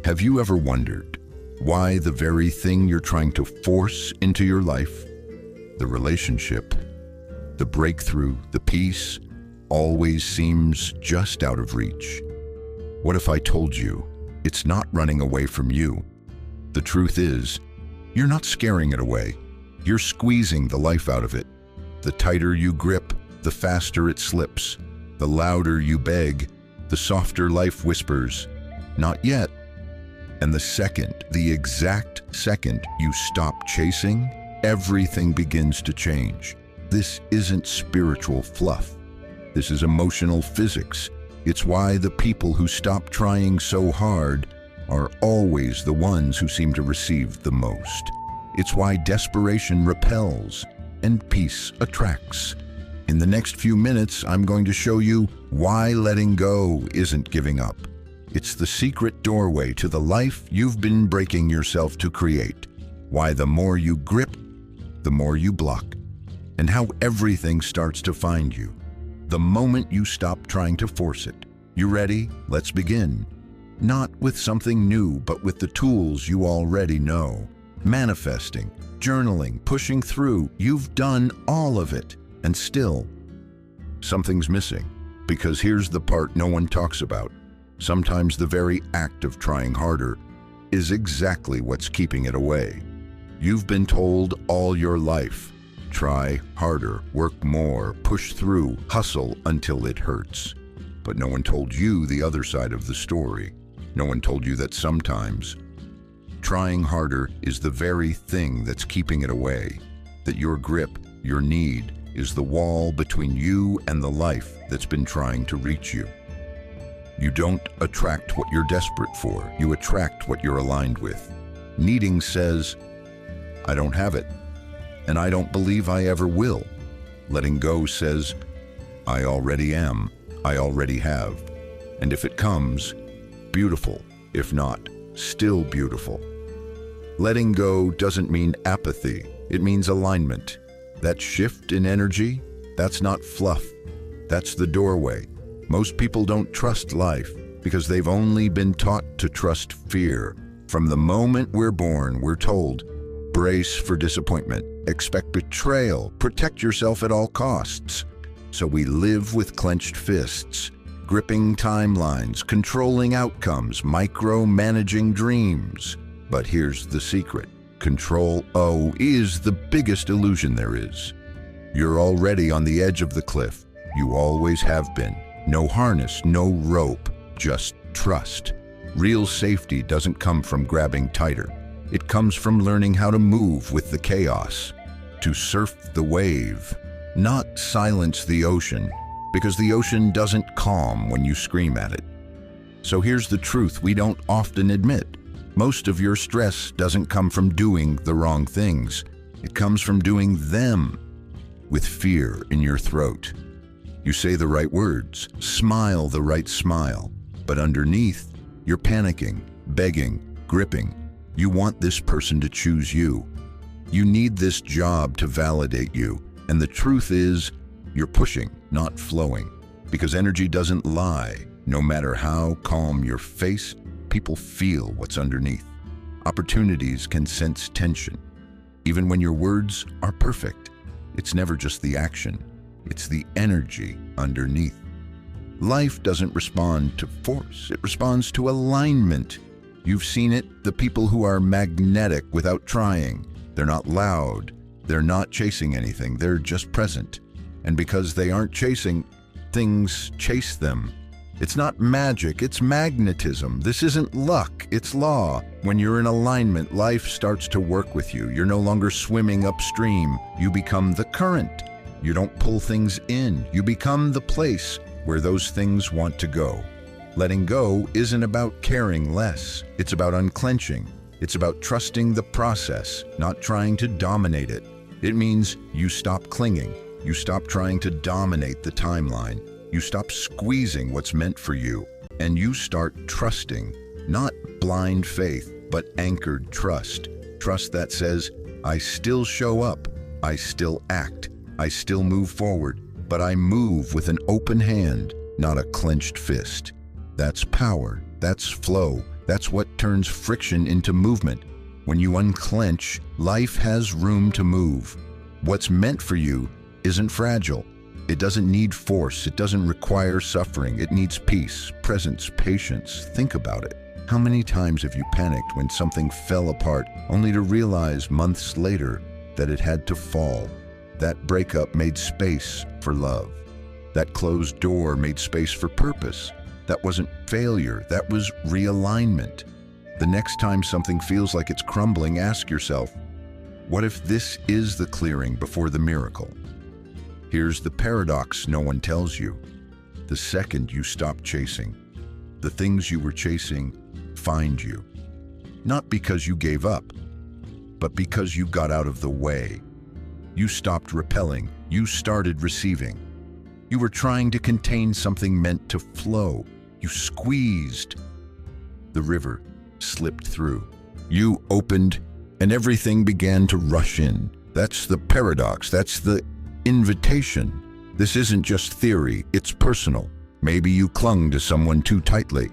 Have you ever wondered why the very thing you're trying to force into your life, the relationship, the breakthrough, the peace, always seems just out of reach? What if I told you it's not running away from you? The truth is, you're not scaring it away. You're squeezing the life out of it. The tighter you grip, the faster it slips. The louder you beg, the softer life whispers, "Not yet." And the exact second you stop chasing, everything begins to change. This isn't spiritual fluff. This is emotional physics. It's why the people who stop trying so hard are always the ones who seem to receive the most. It's why desperation repels and peace attracts. In the next few minutes, I'm going to show you why letting go isn't giving up. It's the secret doorway to the life you've been breaking yourself to create. Why the more you grip, the more you block. And how everything starts to find you the moment you stop trying to force it. You ready? Let's begin. Not with something new, but with the tools you already know. Manifesting, journaling, pushing through. You've done all of it. And still, something's missing. Because here's the part no one talks about. Sometimes the very act of trying harder is exactly what's keeping it away. You've been told all your life, try harder, work more, push through, hustle until it hurts. But no one told you the other side of the story. No one told you that sometimes trying harder is the very thing that's keeping it away. That your grip, your need, is the wall between you and the life that's been trying to reach you. You don't attract what you're desperate for. You attract what you're aligned with. Needing says, "I don't have it, and I don't believe I ever will." Letting go says, "I already am. I already have. And if it comes, beautiful. If not, still beautiful." Letting go doesn't mean apathy. It means alignment. That shift in energy, that's not fluff. That's the doorway. Most people don't trust life because they've only been taught to trust fear. From the moment we're born, we're told, brace for disappointment, expect betrayal, protect yourself at all costs. So we live with clenched fists, gripping timelines, controlling outcomes, micromanaging dreams. But here's the secret. Control is the biggest illusion there is. You're already on the edge of the cliff. You always have been. No harness, no rope, just trust. Real safety doesn't come from grabbing tighter. It comes from learning how to move with the chaos, to surf the wave, not silence the ocean, because the ocean doesn't calm when you scream at it. So here's the truth we don't often admit. Most of your stress doesn't come from doing the wrong things. It comes from doing them with fear in your throat. You say the right words, smile the right smile, but underneath, you're panicking, begging, gripping. You want this person to choose you. You need this job to validate you. And the truth is, you're pushing, not flowing. Because energy doesn't lie. No matter how calm your face, people feel what's underneath. Opportunities can sense tension. Even when your words are perfect, it's never just the action. It's the energy underneath. Life doesn't respond to force. It responds to alignment. You've seen it, the people who are magnetic without trying. They're not loud. They're not chasing anything. They're just present. And because they aren't chasing, things chase them. It's not magic, it's magnetism. This isn't luck, it's law. When you're in alignment, life starts to work with you. You're no longer swimming upstream. You become the current. You don't pull things in. You become the place where those things want to go. Letting go isn't about caring less. It's about unclenching. It's about trusting the process, not trying to dominate it. It means you stop clinging. You stop trying to dominate the timeline. You stop squeezing what's meant for you. And you start trusting, not blind faith, but anchored trust. Trust that says, I still show up. I still act. I still move forward, but I move with an open hand, not a clenched fist. That's power, that's flow, That's what turns friction into movement. When you unclench, life has room to move. What's meant for you isn't fragile. It doesn't need force. It doesn't require suffering. It needs peace, presence, patience. Think about it. How many times have you panicked when something fell apart, only to realize months later that it had to fall? That breakup made space for love. That closed door made space for purpose. That wasn't failure. That was realignment. The next time something feels like it's crumbling, ask yourself, what if this is the clearing before the miracle? Here's the paradox no one tells you. The second you stop chasing, the things you were chasing find you. Not because you gave up, but because you got out of the way. You stopped repelling. You started receiving. You were trying to contain something meant to flow. You squeezed. The river slipped through. You opened, and everything began to rush in. That's the paradox. That's the invitation. This isn't just theory, it's personal. Maybe you clung to someone too tightly,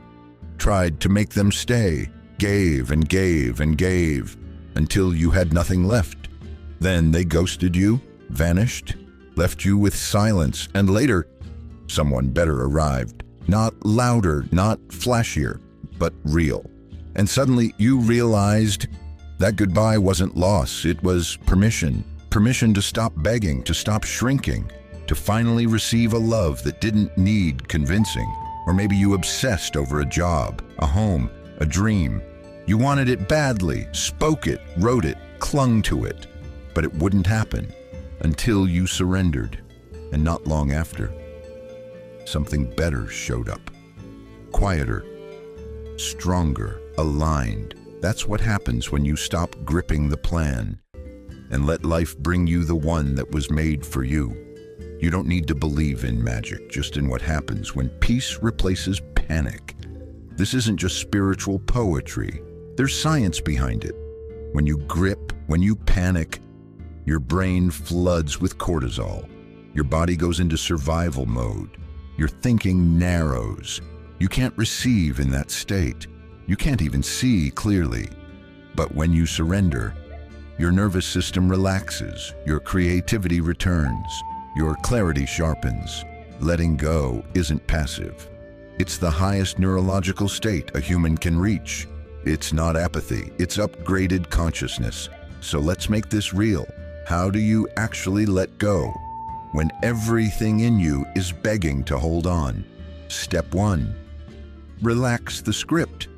tried to make them stay, gave and gave and gave, until you had nothing left. Then they ghosted you, vanished, left you with silence, and later, someone better arrived. Not louder, not flashier, but real. And suddenly you realized that goodbye wasn't loss, it was permission. Permission to stop begging, to stop shrinking, to finally receive a love that didn't need convincing. Or maybe you obsessed over a job, a home, a dream. You wanted it badly, spoke it, wrote it, clung to it. But it wouldn't happen until you surrendered. And not long after, something better showed up. Quieter, stronger, aligned. That's what happens when you stop gripping the plan and let life bring you the one that was made for you. You don't need to believe in magic, just in what happens when peace replaces panic. This isn't just spiritual poetry. There's science behind it. When you grip, when you panic, your brain floods with cortisol. Your body goes into survival mode. Your thinking narrows. You can't receive in that state. You can't even see clearly. But when you surrender, your nervous system relaxes, your creativity returns, your clarity sharpens. Letting go isn't passive. It's the highest neurological state a human can reach. It's not apathy, it's upgraded consciousness. So let's make this real. How do you actually let go when everything in you is begging to hold on? Step 1. Relax the script.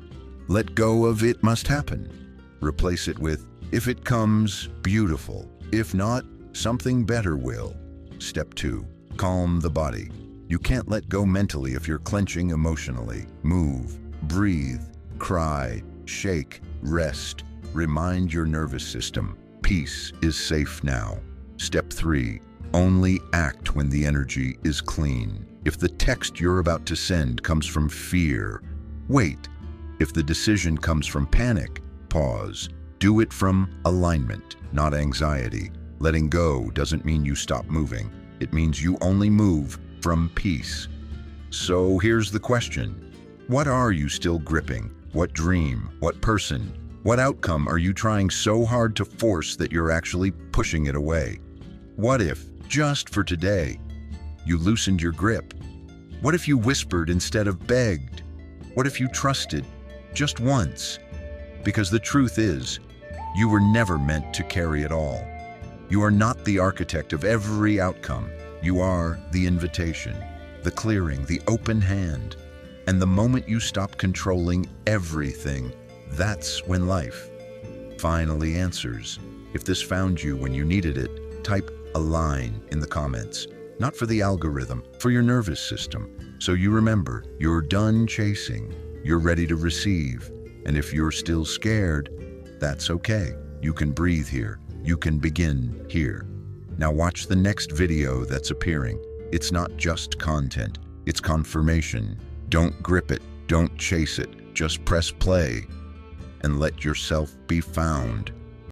Let go of "it must happen." Replace it with "if it comes, beautiful. If not, something better will." Step 2. Calm the body. You can't let go mentally if you're clenching emotionally. Move, breathe, cry, shake, rest. Remind your nervous system, peace is safe now. Step 3. Only act when the energy is clean. If the text you're about to send comes from fear, wait. If the decision comes from panic, pause. Do it from alignment, not anxiety. Letting go doesn't mean you stop moving. It means you only move from peace. So here's the question. What are you still gripping? What dream? What person? What outcome are you trying so hard to force that you're actually pushing it away? What if, just for today, you loosened your grip? What if you whispered instead of begged? What if you trusted just once? Because the truth is, you were never meant to carry it all. You are not the architect of every outcome. You are the invitation, the clearing, the open hand. And the moment you stop controlling everything, that's when life finally answers. If this found you when you needed it, type "align" in the comments. Not for the algorithm, for your nervous system. So you remember, you're done chasing. You're ready to receive. And if you're still scared, that's okay. You can breathe here. You can begin here. Now watch the next video that's appearing. It's not just content, it's confirmation. Don't grip it, don't chase it, just press play and let yourself be found.